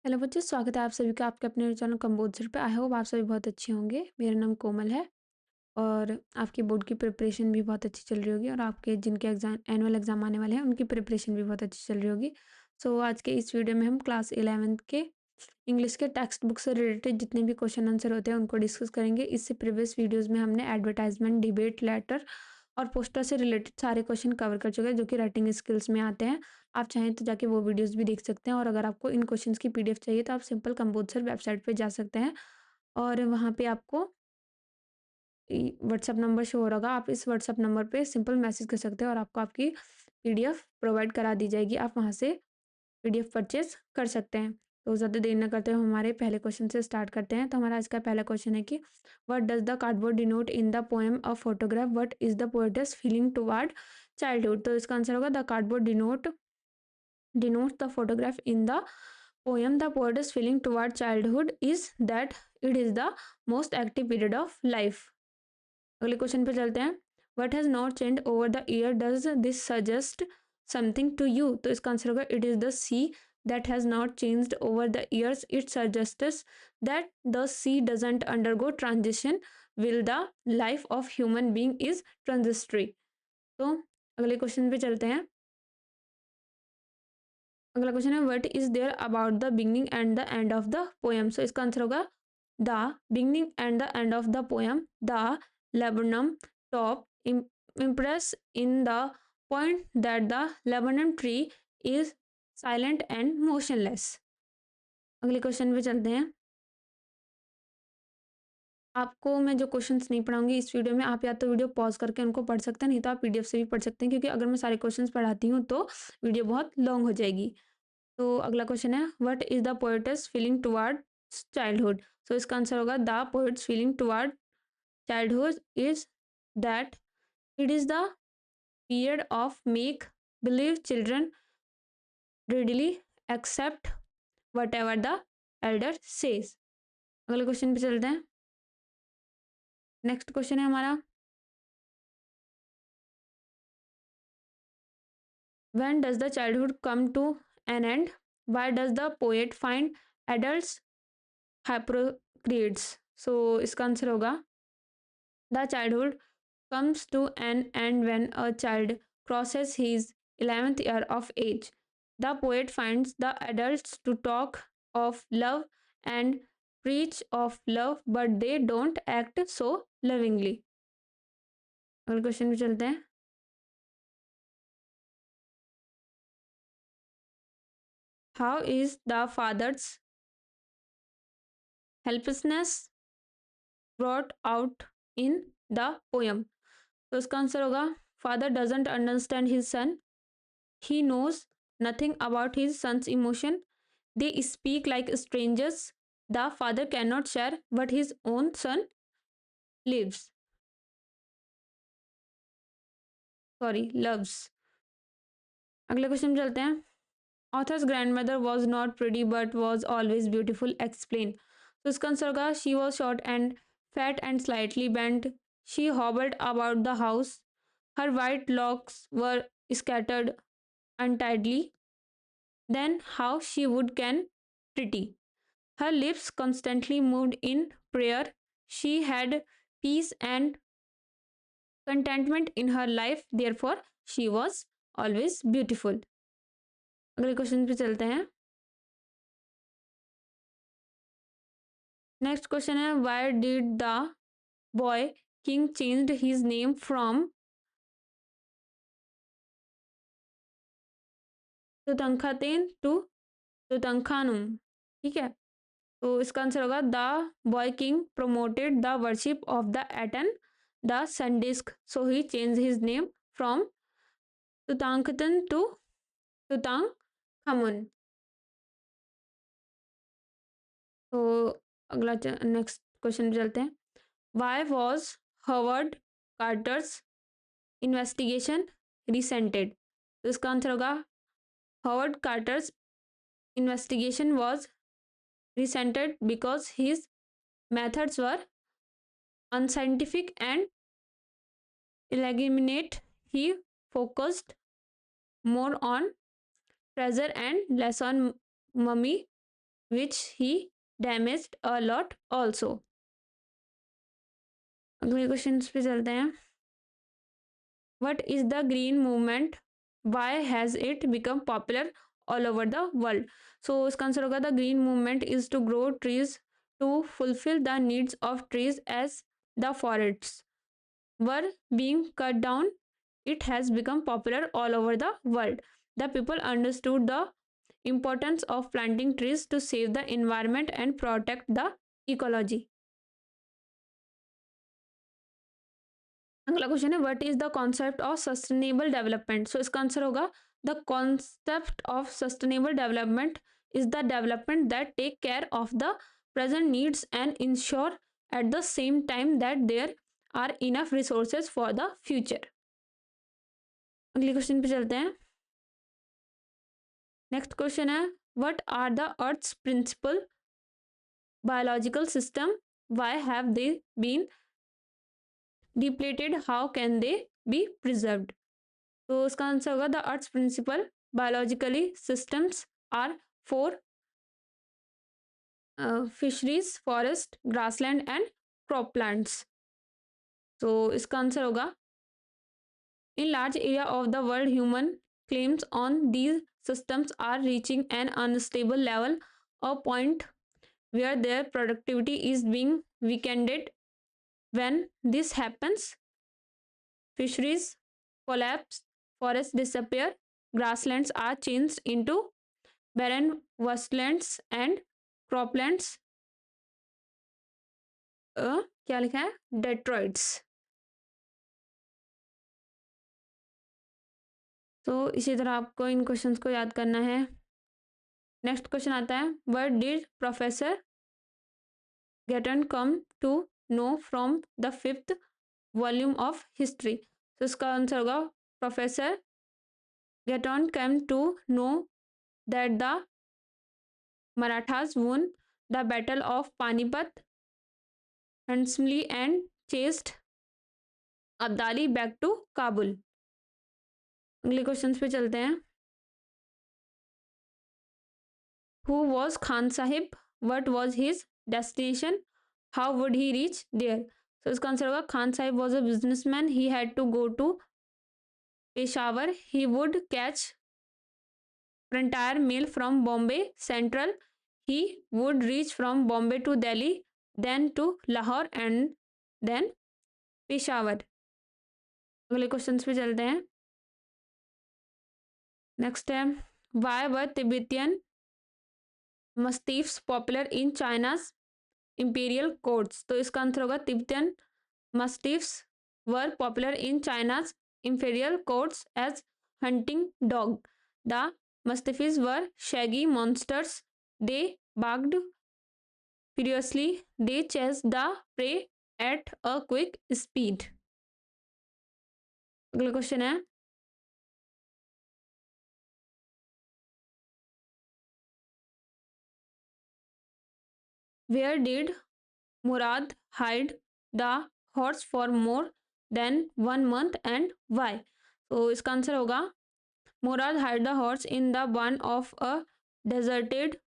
Hello बच्चों, स्वागत है आप सभी का आपके अपने चैनल कंबोजर पे। आई होप आप सभी बहुत अच्छे होंगे। मेरा नाम कोमल है और आपकी बोर्ड की प्रिपरेशन भी बहुत अच्छी चल रही होगी और आपके जिनके एग्जाम एनुअल एग्जाम आने वाले हैं उनकी प्रिपरेशन भी बहुत अच्छी चल रही होगी। सो आज के इस वीडियो में हम क्लास 11th के इंग्लिश के टेक्स्ट बुक से रिलेटेड जितने भी क्वेश्चन आंसर होते हैं उनको डिस्कस करेंगे। इससे प्रीवियस वीडियोज़ में हमने एडवर्टाइजमेंट, डिबेट, लेटर और पोस्टर से रिलेटेड सारे क्वेश्चन कवर कर चुके हैं जो कि राइटिंग स्किल्स में आते हैं। आप चाहें तो जाके वो वीडियोस भी देख सकते हैं और अगर आपको इन क्वेश्चंस की पीडीएफ चाहिए तो आप सिंपल कंपोजर वेबसाइट पे जा सकते हैं और वहाँ पे आपको व्हाट्सअप नंबर शो हो रहा, आप इस व्हाट्सअप नंबर पे सिंपल मैसेज कर सकते हैं और आपको आपकी पीडीएफ प्रोवाइड करा दी जाएगी। आप वहाँ से पीडीएफ परचेज कर सकते हैं। तो ज़्यादा देर न करते हुए हमारे पहले क्वेश्चन से स्टार्ट करते हैं। तो हमारा आज का पहला क्वेश्चन है कि what does the cardboard denote in the poem a photograph, what is the poets feeling toward childhood. तो इसका आंसर होगा the cardboard denotes the photograph in the poem. The poet's feeling toward childhood is that it is the most active period of life. अगले question पे चलते हैं। What has not changed over the year? Does this suggest something to you? तो इसका answer होगा it is the sea that has not changed over the years. It suggests that the sea doesn't undergo transition while the life of human being is transitory. तो अगले question पे चलते हैं। अगला question है what is there about the beginning and the end of the poem. So इसका answer होगा the beginning and the end of the poem the laburnum top impress in the point that the laburnum tree is silent and motionless. अगले question पे चलते हैं। आपको मैं जो questions नहीं पढ़ाऊंगी इस वीडियो में, आप या तो वीडियो पॉज करके उनको पढ़ सकते हैं, नहीं तो आप पीडीएफ से भी पढ़ सकते हैं, क्योंकि अगर मैं सारे क्वेश्चंस पढ़ाती हूँ तो वीडियो बहुत लॉन्ग हो जाएगी। तो अगला क्वेश्चन है what is the poet's feeling toward childhood. So इसका आंसर होगा the poet's feeling toward childhood is that it is the period of make believe children readily accept whatever the elder says. अगले question पे चलते हैं। Next question है हमारा when does the childhood come to an end, why does the poet find adults hypocrites. सो इसका answer होगा the childhood comes to an end when a child crosses his 11th year of age. The poet finds the adults to talk of love and preach of love, but they don't act so lovingly. अगले question पे चलते हैं। How is the father's helplessness brought out in the poem? तो इसका answer होगा father doesn't understand his son. He knows nothing about his son's emotion. They speak like strangers. The father cannot share what his own son lives. Loves. अगले question चलते हैं। Author's grandmother was not pretty but was always beautiful. Explain. तो इसका answer होगा she was short and fat and slightly bent. She hobbled about the house. Her white locks were scattered untidily. Then how she would can pretty. Her lips constantly moved in prayer. She had peace and contentment in her life. Therefore, she was always beautiful. अगले question पे चलते हैं। Next question है why did the boy king changed his name from Tutankhaten to Tutankhamun. ठीक है, तो इसका answer होगा the boy king promoted the worship of the Aten the sun disc, so he change his name from Tutankhaten to Tutankhamun. तो अगला next question पे चलते हैं। Why was Howard Carter's investigation resented. तो इसका आंसर होगा Howard Carter's investigation was resented because his methods were unscientific and illegitimate. He focused more on treasure and less on mummy which he damaged a lot also. अगले question पे चलते हैं. What is the green movement? Why has it become popular all over the world? So इसका answer होगा the green movement is to grow trees to fulfill the needs of trees as the forests were being cut down. It has become popular all over the world. The people understood the importance of planting trees to save the environment and protect the ecology. अगला question है what is the concept of sustainable development. So इसका answer होगा the concept of sustainable development is the development that take care of the present needs and ensure at the same time that there are enough resources for the future. अगले question पे चलते हैं. Next question है what are the earth's principal biological system, why have they been depleted, how can they be preserved. तो इसका answer होगा the earth's principal biologically systems are four fisheries, forest, grassland and croplands. तो इसका answer होगा in large area of the world human claims on these systems are reaching an unstable level, a point where their productivity is being weakened. When this happens, fisheries collapse, forests disappear, grasslands are changed into barren wastelands and croplands क्या लिखा है डेट्रॉइड्स. तो इसी तरह आपको इन questions को याद करना है. नेक्स्ट क्वेश्चन आता है what did professor Gaitonde come to know from the 5th volume of history. तो इसका आंसर होगा professor Gaitonde came to know that the Marathas won the battle of Panipat handsomely and chased Abdali back to Kabul. अगले question पे चलते हैं. Who was Khan Sahib, what was his destination, how would he reach there. तो इसका answer होगा Khan Sahib was a businessman, he had to go to Peshawar, he would catch frontier mail from Bombay central, he would reach from Bombay to Delhi, then to Lahore and then Peshawar. अगले questions पे चलते हैं. Next है why were Tibetan mastiffs popular in China's imperial courts. तो इसका answer होगा Tibetan mastiffs were popular in China's imperial courts as hunting dog. The mastiffs were shaggy monsters. They barked furiously. They chased the prey at a quick speed. अगला question है where did Murad hide the horse for more than 1 month and why. तो इसका answer होगा Murad hid the horse in the barn of a deserted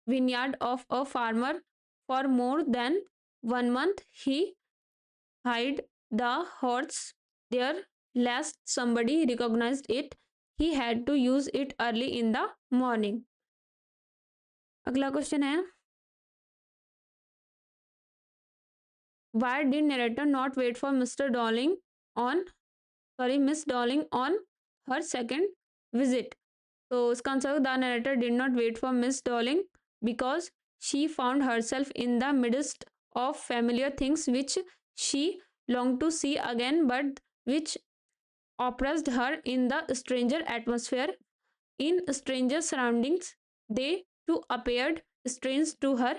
vineyard of a farmer for more than 1 month. He hid the horse there lest somebody recognized it. He had to use it early in the morning. अगला question है why did narrator not wait for Miss Darling on her second visit. तो इसका answer the narrator did not wait for miss Dorling because she found herself in the midst of familiar things which she longed to see again but which oppressed her in the stranger atmosphere. In stranger surroundings, they too appeared strange to her.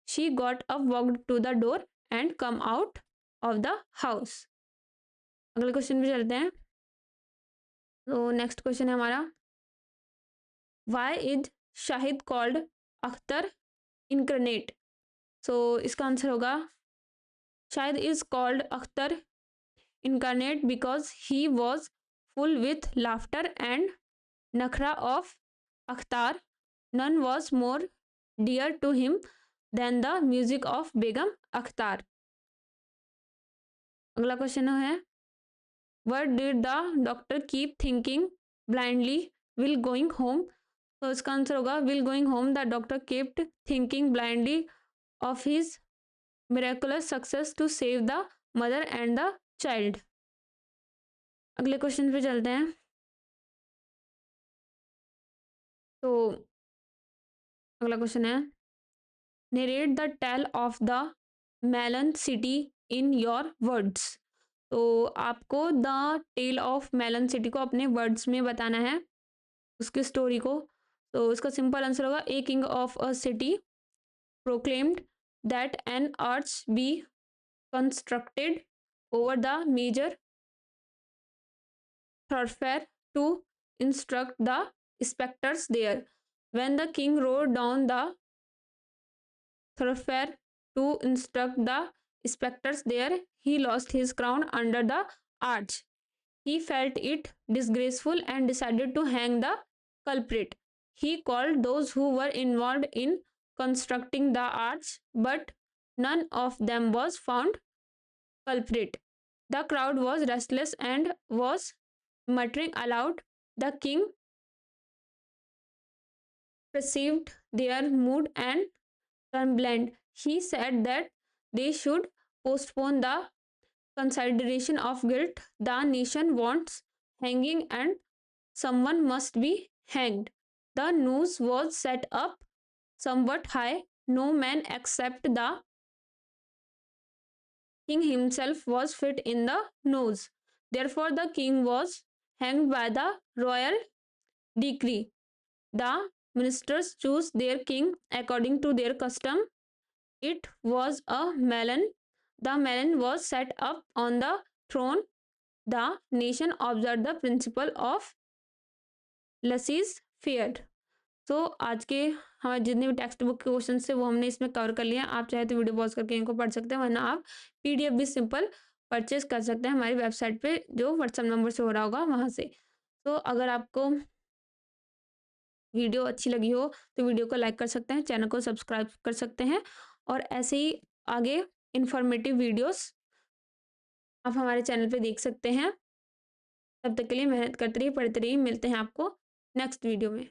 She got up, walked to the door and come out of the house. अगले question पे चलते हैं. तो next question है हमारा why is Shahid called Akhtar incarnate. So इसका answer होगा Shahid is called Akhtar incarnate because he was full with laughter and nakhra of Akhtar. None was more dear to him than the music of Begum Akhtar. अगला question है, what did the doctor keep thinking blindly while going home? तो इसका answer होगा while going home the doctor kept thinking blindly of his miraculous success to save the mother and the child. अगले question पे चलते हैं। तो अगला question है, narrate the tale of the Melon City in your words. तो आपको the tale of melon city को अपने वर्ड्स में बताना है, उसकी स्टोरी को। तो इसका सिंपल आंसर होगा, a king of a city proclaimed that an arch be constructed over the major thoroughfare to instruct the spectators there. When the king rode down the thoroughfare to instruct the spectators there, he lost his crown under the arch. He felt it disgraceful and decided to hang the culprit. He called those who were involved in constructing the arch, but none of them was found culprit. The crowd was restless and was muttering aloud. The king perceived their mood and trembled. He said that they should postpone the consideration of guilt. The nation wants hanging and someone must be hanged. The noose was set up somewhat high. No man except the king himself was fit in the noose. Therefore, the king was hanged by the royal decree. The ministers chose their king according to their custom. It was a melon. The melon was set up on the throne. The nation observed the principle of laissez faire. तो आज के हमारे जितने भी text book के question थे वो हमने इसमें कवर कर लिया। आप चाहे तो वीडियो पॉज करके इनको पढ़ सकते हैं, वरना आप पीडीएफ भी सिंपल परचेज कर सकते हैं हमारी वेबसाइट पे, जो व्हाट्सएप नंबर से हो रहा होगा वहाँ से। तो अगर आपको वीडियो अच्छी लगी हो तो वीडियो को लाइक कर सकते हैं, चैनल को सब्सक्राइब कर सकते हैं, और ऐसे ही आगे इंफॉर्मेटिव वीडियोस आप हमारे चैनल पे देख सकते हैं। तब तक के लिए मेहनत करते रहिए, पढ़ते रहिए। मिलते हैं आपको नेक्स्ट वीडियो में।